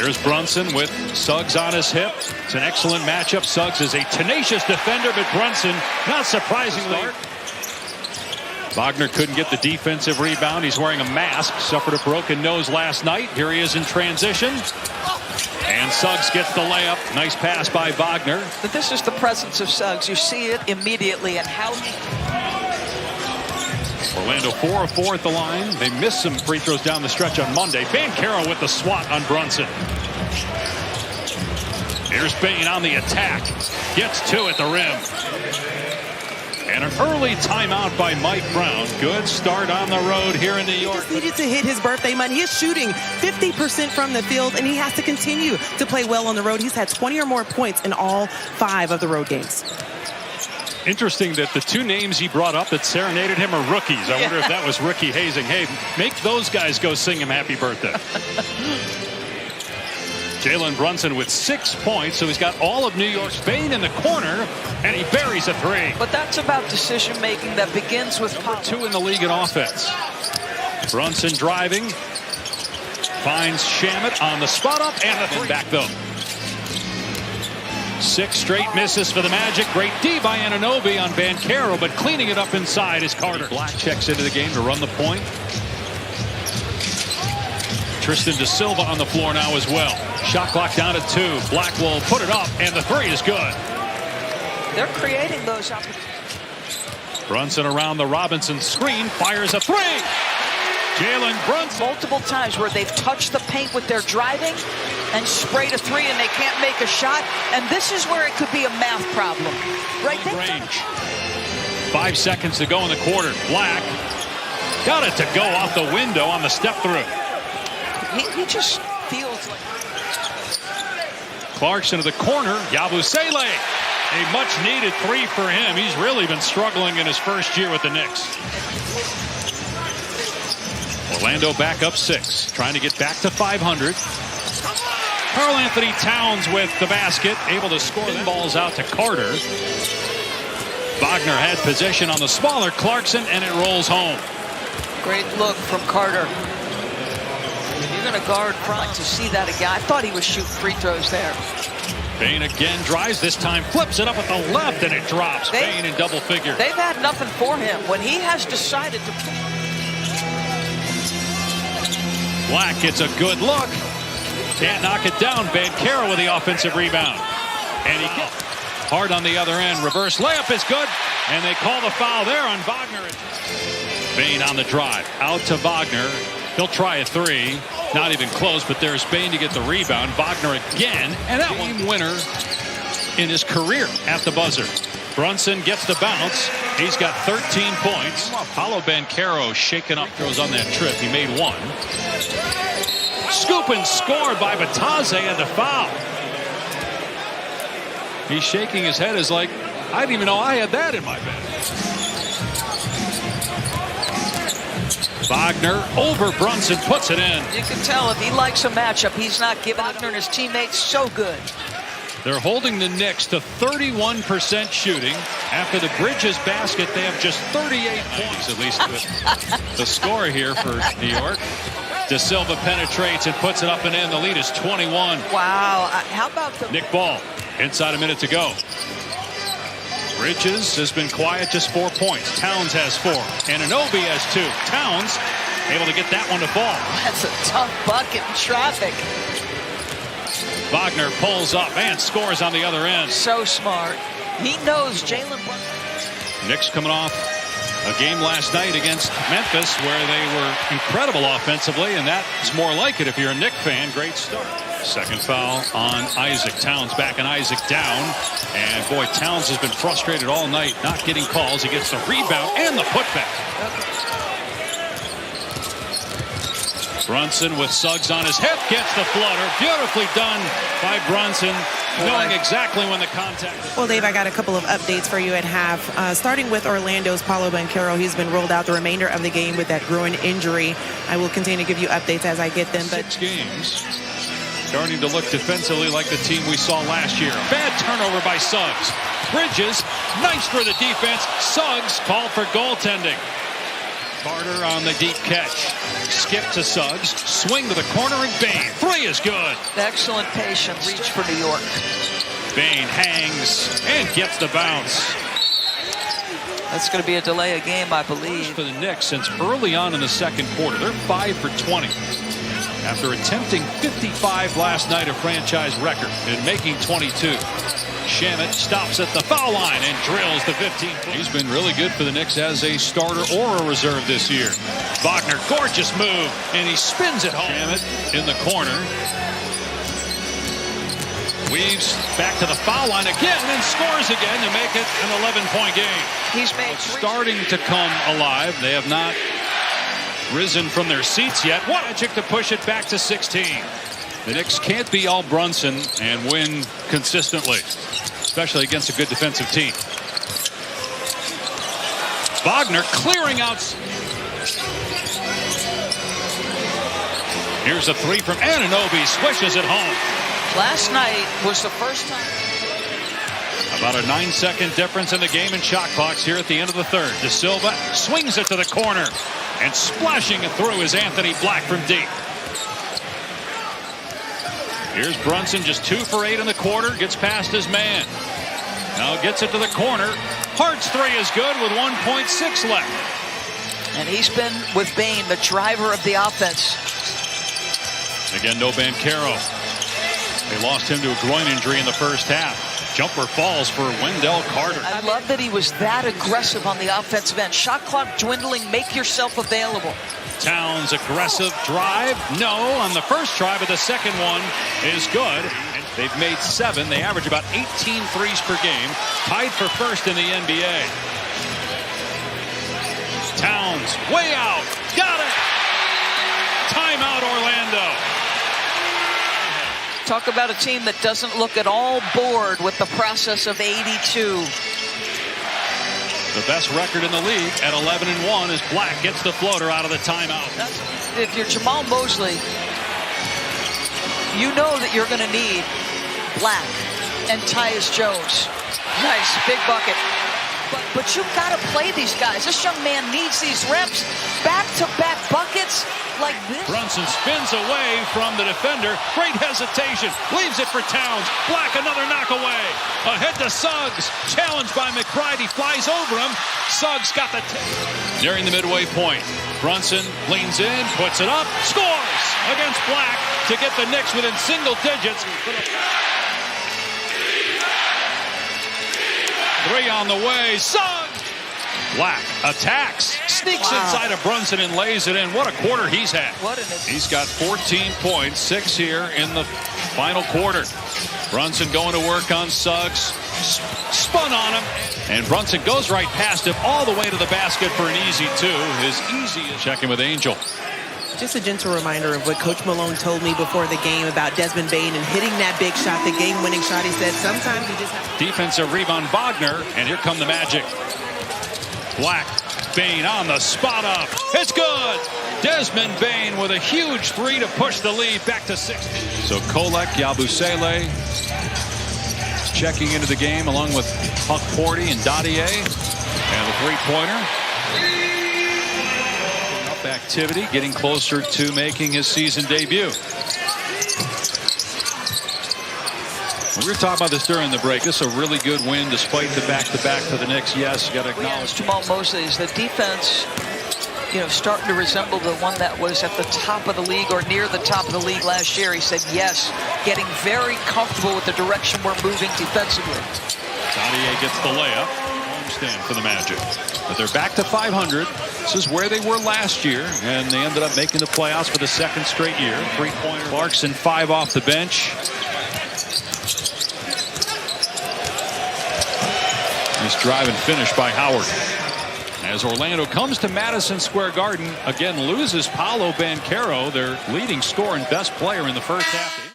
Here's Brunson with Suggs on his hip. It's an excellent matchup. Suggs is a tenacious defender, but Brunson, not surprisingly. Wagner couldn't get the defensive rebound. He's wearing a mask. Suffered a broken nose last night. Here he is in transition. And Suggs gets the layup. Nice pass by Wagner. But this is the presence of Suggs. You see it immediately and how he... Orlando 4 of 4 at the line. They missed some free throws down the stretch on Monday. Banchero with the swat on Brunson. Here's Bane on the attack. Gets two at the rim. And an early timeout by Mike Brown. Good start on the road here in New York. He just needed to hit his birthday money. He is shooting 50% from the field, and he has to continue to play well on the road. He's had 20 or more points in all 5 of the road games. Interesting that the 2 names he brought up that serenaded him are rookies. I wonder if that was rookie hazing. Hey, make those guys go sing him happy birthday. Jalen Brunson with 6 points, so he's got all of New York's Bane in the corner, and he buries a 3. But that's about decision-making that begins with Number 2 in the league in offense. Brunson driving. Finds Shamet on the spot up, and the 3 back, though. 6 straight misses for the Magic. Great D by Anunoby on Banchero, but cleaning it up inside is Carter. Black checks into the game to run the point. Tristan De Silva on the floor now as well. Shot clock down at 2. Black will put it up, and the 3 is good. They're creating those opportunities. Brunson around the Robinson screen, fires a 3. Jalen Brunson. Multiple times where they've touched the paint with their driving and sprayed a 3, and they can't make a shot. And this is where it could be a math problem. Right there. Range. 5 seconds to go in the quarter. Black got it to go off the window on the step through. He just feels like... Clarkson to the corner. Yabusele. A much-needed 3 for him. He's really been struggling in his first year with the Knicks. Orlando back up 6. Trying to get back to 500. Karl-Anthony Towns with the basket. Able to score. Then balls out to Carter. Wagner had possession on the smaller Clarkson, and it rolls home. Great look from Carter. You're going to guard front to see that again. I thought he was shooting free throws there. Bane again drives. This time flips it up with the left, and it drops. Bane in double figure. They've had nothing for him. When he has decided to... Black gets a good look. Can't knock it down. Banchero with the offensive rebound. And he gets hard on the other end. Reverse layup is good. And they call the foul there on Wagner. Bane on the drive. Out to Wagner. He'll try a 3. Not even close, but there's Bane to get the rebound. Wagner again. And that game winner in his career at the buzzer. Brunson gets the bounce. He's got 13 points. Paolo Banchero shaken up. Throws on that trip. He made 1. Scoop and scored by Batadze and a foul. He's shaking his head as like, I didn't even know I had that in my bag. Wagner over Brunson, puts it in. You can tell if he likes a matchup, he's not giving Wagner and his teammates so good. They're holding the Knicks to 31% shooting. After the Bridges basket, they have just 38 points, at least with the score here for New York. De Silva penetrates and puts it up and in. The lead is 21. Wow. How about the... Nick Ball, inside a minute to go. Bridges has been quiet, just 4 points. Towns has 4. Anunoby has 2. Towns able to get that one to fall. That's a tough bucket in traffic. Wagner pulls up and scores on the other end. So smart. He knows Jalen Brunson. Knicks coming off a game last night against Memphis where they were incredible offensively, and that's more like it if you're a Knicks fan. Great start. Second foul on Isaac. Towns backing Isaac down. And boy, Towns has been frustrated all night, not getting calls. He gets the rebound and the putback. Brunson with Suggs on his hip, gets the flutter. Beautifully done by Brunson, knowing exactly when the contact is. Well, Dave, I got a couple of updates for you at half. Starting with Orlando's Paolo Banchero. He's been rolled out the remainder of the game with that groin injury. I will continue to give you updates as I get them. But 6 games. Starting to look defensively like the team we saw last year. Bad turnover by Suggs. Bridges, nice for the defense. Suggs called for goaltending. Carter on the deep catch. Skip to Suggs. Swing to the corner and Bane. Three is good. Excellent patience. Reach for New York. Bane hangs and gets the bounce. That's going to be a delay of game, I believe. For the Knicks since early on in the second quarter. They're 5 for 20. After attempting 55 last night, a franchise record, and making 22. Shamet stops at the foul line and drills the 15. He's been really good for the Knicks as a starter or a reserve this year. Wagner, gorgeous move, and he spins it home. Shamet in the corner. Weaves back to the foul line again and scores again to make it an 11-point game. He's made starting to come alive. They have not risen from their seats yet. What magic to push it back to 16. The Knicks can't be all Brunson and win consistently, especially against a good defensive team. Wagner clearing out. Here's a three from Anunoby, swishes it home. Last night was the first time. About a 9-second difference in the game and shot clocks here at the end of the third. De Silva swings it to the corner, and splashing it through is Anthony Black from deep. Here's Brunson, just 2 for 8 in the quarter, gets past his man. Now gets it to the corner. Hart's three is good with 1.6 left. And he's been with Bane, the driver of the offense. Again, no Banchero. They lost him to a groin injury in the first half. Jumper falls for Wendell Carter. I love that he was that aggressive on the offensive end. Shot clock dwindling, make yourself available. Towns aggressive drive. No on the first try, but the second one is good. They've made 7. They average about 18 threes per game. Tied for first in the NBA. Towns way out. Got it. Timeout Orlando. Talk about a team that doesn't look at all bored with the process of 82. The best record in the league at 11-1 as Black gets the floater out of the timeout. If you're Jamal Mosley, you know that you're going to need Black and Tyus Jones. Nice, big bucket. But you've got to play these guys. This young man needs these reps. Back-to-back buckets like this. Brunson spins away from the defender. Great hesitation. Leaves it for Towns. Black, another knock away. Ahead to Suggs. Challenged by McBride. He flies over him. Suggs got the nearing the midway point. Brunson leans in, puts it up, scores against Black to get the Knicks within single digits. 3 on the way. Suggs. Black attacks, sneaks inside of Brunson and lays it in. What a quarter he's had. He's got 14 points, 6 here in the final quarter. Brunson going to work on Suggs. Spun on him. And Brunson goes right past him all the way to the basket for an easy 2. His easiest. Checking with Angel. Just a gentle reminder of what Coach Malone told me before the game about Desmond Bane and hitting that big shot, the game-winning shot. He said sometimes you just have to... Defensive rebound, Wagner, and here come the Magic. Black, Bane on the spot up. It's good. Desmond Bane with a huge 3 to push the lead back to 16. So Kolek, Yabusele checking into the game along with Huck Porty and Dadier. And the three-pointer. Activity, getting closer to making his season debut. We were talking about this during the break. This is a really good win despite the back-to-back for the Knicks. Yes, you got to acknowledge Jamal Mosley. Is the defense, starting to resemble the one that was at the top of the league or near the top of the league last year? He said yes, getting very comfortable with the direction we're moving defensively. Dadier gets the layup. Homestand for the Magic. But they're back to 500. This is where they were last year, and they ended up making the playoffs for the second straight year. Three-pointer. Clarkson 5 off the bench. Nice drive and finish by Howard. As Orlando comes to Madison Square Garden, again loses Paolo Banchero, their leading scorer and best player in the first half.